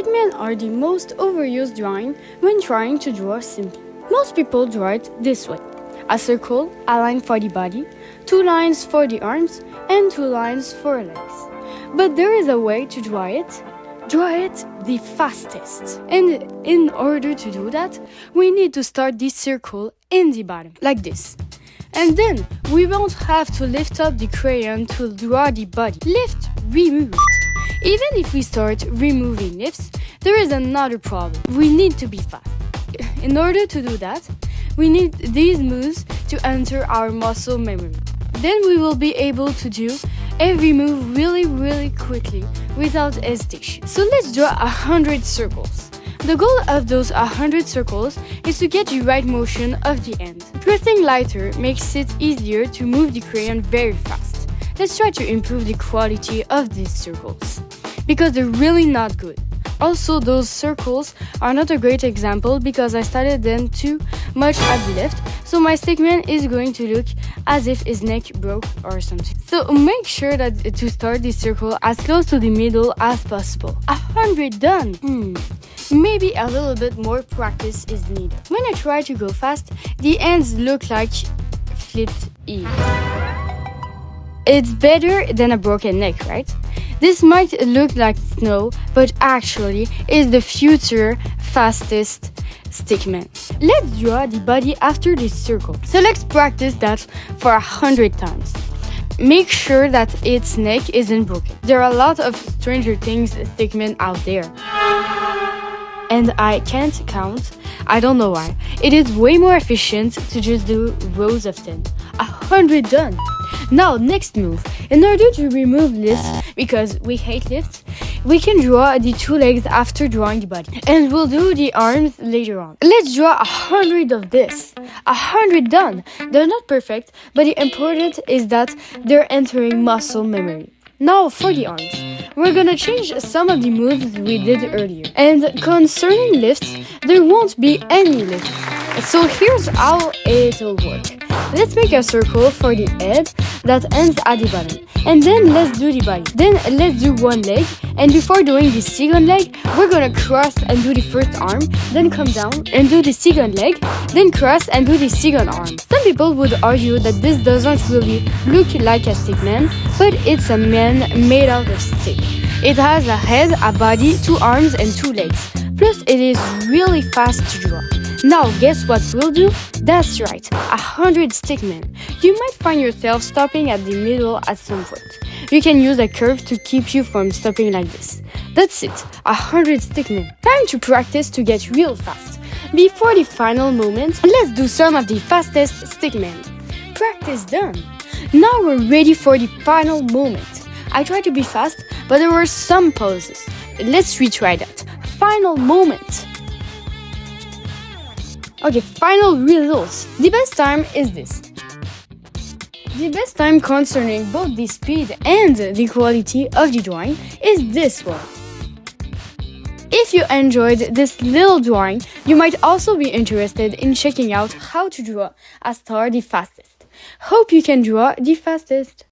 Stickmen are the most overused drawing when trying to draw simply. Most people draw it this way: a circle, a line for the body, 2 lines for the arms, and 2 lines for legs. But there is a way to draw it the fastest. And in order to do that, we need to start the circle in the bottom, like this. And then we won't have to lift up the crayon to draw the body. Lift removed. Even if we start removing lifts, there is another problem. We need to be fast. In order to do that, we need these moves to enter our muscle memory. Then we will be able to do every move really quickly without hesitation. So let's draw 100 circles. The goal of those 100 circles is to get the right motion of the end. Pressing lighter makes it easier to move the crayon very fast. Let's try to improve the quality of these circles, because they're really not good. Also, those circles are not a great example because I started them too much at the left, so my stickman is going to look as if his neck broke or something. So make sure that to start the circle as close to the middle as possible. 100 done! Maybe a little bit more practice is needed. When I try to go fast, the ends look like flipped E. It's better than a broken neck, right? This might look like snow, but actually is the future fastest stickman. Let's draw the body after this circle. So let's practice that for 100 times. Make sure that its neck isn't broken. There are a lot of Stranger Things stickmen out there. And I can't count. I don't know why. It is way more efficient to just do rows of 10. 100 done! Now, next move. In order to remove lifts, because we hate lifts, we can draw the 2 legs after drawing the body. And we'll do the arms later on. Let's draw 100 of this. 100 done! They're not perfect, but the important is that they're entering muscle memory. Now for the arms. We're gonna change some of the moves we did earlier. And concerning lifts, there won't be any lifts. So here's how it'll work. Let's make a circle for the head that ends at the bottom. And then let's do the body. Then let's do 1 leg. And before doing the second leg, we're gonna cross and do the first arm. Then come down and do the second leg. Then cross and do the second arm. Some people would argue that this doesn't really look like a stickman, but it's a man made out of stick. It has a head, a body, 2 arms, and 2 legs. Plus, it is really fast to draw. Now, guess what we'll do? That's right, 100 stickmen. You might find yourself stopping at the middle at some point. You can use a curve to keep you from stopping like this. That's it, 100 stickmen. Time to practice to get real fast. Before the final moment, let's do some of the fastest stickmen. Practice done. Now we're ready for the final moment. I tried to be fast, but there were some pauses. Let's retry that. Final moment. Okay, final results. The best time is this. The best time concerning both the speed and the quality of the drawing is this one. If you enjoyed this little drawing, you might also be interested in checking out how to draw a star the fastest. Hope you can draw the fastest.